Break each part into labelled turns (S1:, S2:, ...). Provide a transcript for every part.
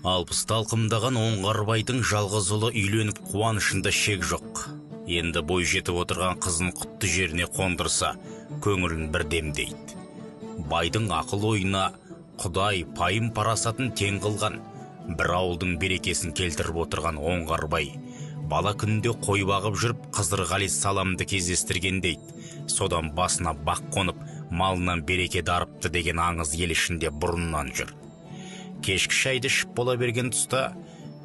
S1: Алпысты алқымдаған Оңғарбайдың жалғыз ұлы үйленіп қуанышында шек жоқ. Енді бой жетіп отырған қызын құтты жеріне қондырса, көңілін бір демдейді. Байдың ақыл ойына Құдай пайым парасатын тең қылған, бір ауылдың берекесін келтіріп отырған Оңғарбай бала күнде қой бағып жүріп Қызырғали саламды кездестірген дейді. Содан басына бақ қонып, малынан береке дарыпты деген аңыз ел ішінде бұрыннан жүр. Кешкі шайды ішіп бола берген тұста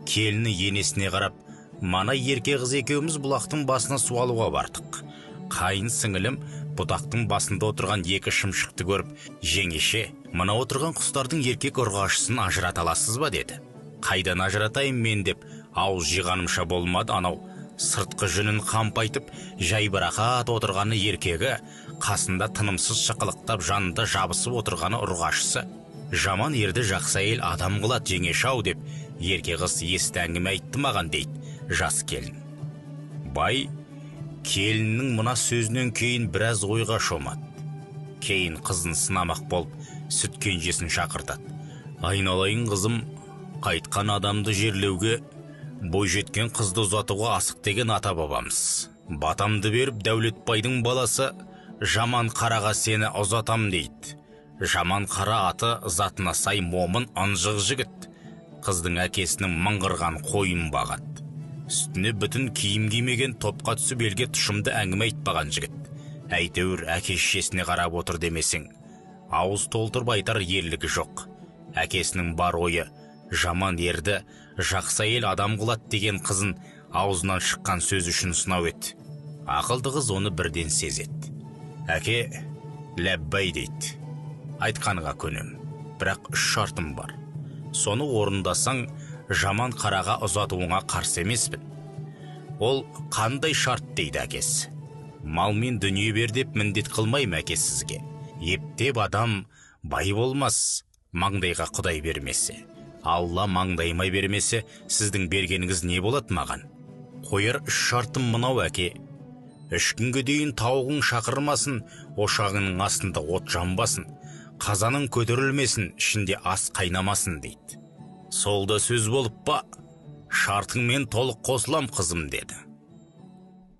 S1: келіні енесіне қарап, мана ерке қыз екеуміз бұлақтың басына су алуға бардық. Қайын сіңілім бұтақтың басында отырған екі шымшықты көріп, жеңеше, мына отырған құстардың еркек ұрғашысын ажырата аласыз ба деді. Қайдан ажыратайын мен деп ауыз жиғанымша болмады, анау сыртқы жүнін қампайтып жайбарақат отырғаны еркегі, қасында тынымсыз шықылықтап жанында жабысып отырғаны ұрғашысы. Жаман ерді жақсы әйел адам қылады жеңеше-ау деп ерке қыз есті әңгіме айтты маған дейді жас келін. Бай келіннің мына сөзінен кейін біраз ойға шомады. Кейін қызын сынамақ болып сүт кенжесін шақыртады. Айналайын қызым, қайтқан адамды жерлеуге, бой жеткен қызды ұзатуға асық деген ата бабамыз. Батамды беріп Дәулетбайдың баласы жаман қараға сені ұзатам дейді. Жаман қара аты затына сай момын анжық жігіт. Қыздың әкесінің мыңғырған қойын бағады. Үстіне бүтін киім кимеген, топқа түсіп елге тұшымды әңгіме айтпаған жігіт. Әйтеуір әке-шешесіне қарап отыр демесең, ауыз толтырып айтар ерлігі жоқ. Әкесінің бар ойы жаман ерді жақсы әйел адам қылады деген қызын аузынан шыққан сөз үшін сынау еді. Ақылды қыз оны бірден сезеді. Әке, ләббай дейді. Айтқанға көнем, бірақ 3 шартым бар. Соны орындасаң, жаман қараға ұзатуыңа қарсы емеспін. Ол қандай шарт дейді әкесі. Мал мен дүние бер деп міндет қылмаймын әке сізге. Ептеп адам бай болмас, маңдайға Құдай бермесе. Алла маңдаймай бермесе, сіздің бергеніңіз не болады маған? Қойыр 3 шартым мынау әке. 3 күнге дейін тауығың шақырмасын, ошағының астында от жанбасын, қазаның көтерілмесін, ішінде ас қайнамасын дейді. Сол да сөз болып ба? Шартыңмен толық қосылам қызым деді.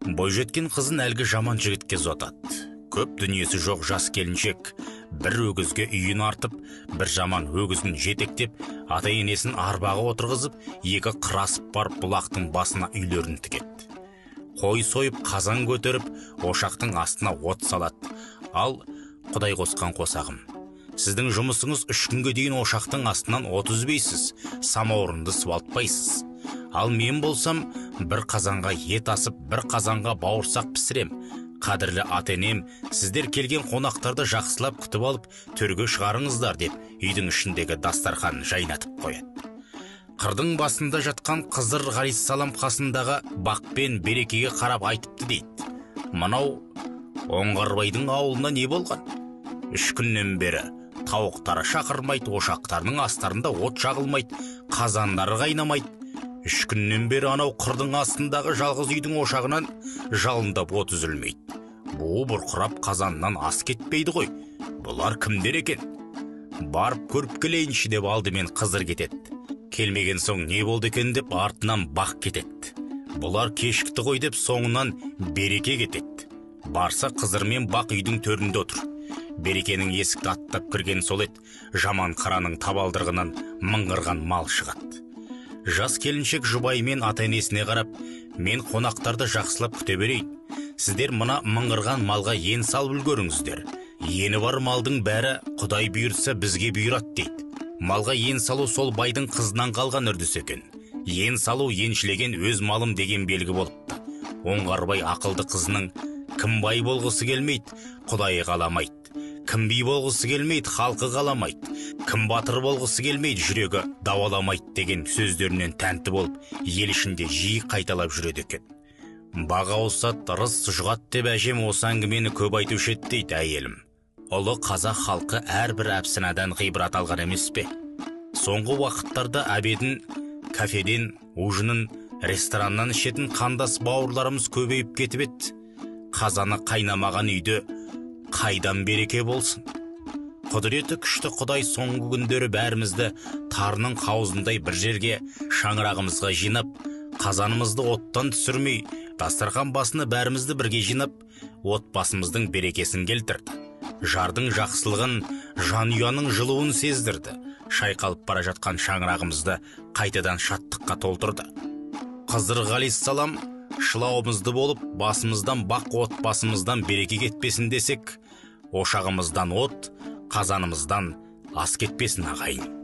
S1: Бой жеткен қызын әлгі жаман жігітке ұзатады. Көп дүниесі жоқ жас келіншек бір өгізге үйін артып, бір жаман өгізін жетектеп, ата-енесін арбаға отырғызып, екі қырасып барып бұлақтың басына үйлерін тігеді. Қой сойып, қазан көтеріп, ошақтың астына от салады. Ал Құдай қосқан қосағым, сіздің жұмысыңыз 3 күнге дейін ошақтың астынан от үзбейсіз, самаурынды суалтпайсыз. Ал мен болсам, бір қазанға ет асып, бір қазанға бауырсақ пісірем. Қадірлі ата-енем, сіздер келген қонақтарды жақсылап күтіп алып, төрге шығарыңыздар деп, үйдің ішіндегі дастарханын жайнатып қояды. Қырдың басында жатқан Қызырғали салам қасындағы бақпен берекеге қарап айтыпты дейді. Мынау Оңғарбайдың ауылына не болған? 3 күннен бері тауықтары шақырмайды, ошақтарының астарында от жағылмайды, қазандары қайнамайды. 3 күннен бері анау қырдың астындағы жалғыз үйдің ошағынан жалындап от үзілмейді. Буы бұрқырап қазаннан ас кетпейді ғой. Бұлар кімдер екен? Барып көріп келейінші деп алдымен Қызыр кетеді. Келмеген соң не болды екен деп артынан бақ кетеді. Бұлар кешікті ғой деп соңынан береке кетеді. Барса Қызыр мен бақ үйдің төрінде отыр. Берекенің есікті аттап кірген сол ет, жаман қараның табалдырғынан мыңғырған мал шығады. Жас келіншек жұбайымен ата-енесіне қарап, мен қонақтарды жақсылап күте берейін. Сіздер мына мыңғырған малға ен салып үлгеріңіздер. Ені бар малдың бәрі Құдай бұйыртса бізге бұйырады дейді. Малға ен салу сол байдың қызынан қалған үрдіс екен. Ен салу еншілеген өз малым деген белгі болыпты. Оңғарбай ақылды қызының кім бай болғысы келмейді, Құдайы қаламайды. Кім би болғысы келмейді, халқы қаламайды. Кім батыр болғысы келмейді, жүрегі дауаламайды деген сөздерінен тәнті болып, ел ішінде жиі қайталап жүреді екен. Баға ұсат, рыс жұғат деп әжем осы әңгімені көп айтушы еді дейді әйелім. Ұлы қазақ халқы әрбір әпсінадан ғибрат алған емес пе? Соңғы уақыттарда әбедін, кафеден, ужынын, рестораннан ішетін қандас бауырларымыз көбейіп кетіп еді. Қазаны қайнамаған үйде қайдан береке болсын? Құдіреті күшті Құдай соңғы күндері бәрімізді тарының қауызындай бір жерге шаңырағымызға жинап, қазанымызды оттан түсірмей, дастархан басына бәрімізді бірге жинап, отбасымыздың берекесін келтірді. Жардың жақсылығын, жанұяның жылуын сездірді. Шайқалып бара жатқан шаңырағымызды қайтадан шаттыққа толтырды. Қызыр ғалиссалам шылауымызды болып, басымыздан бақ, отбасымыздан береке кетпесін десек, ошағымыздан от, қазанымыздан ас кетпесін ағайын.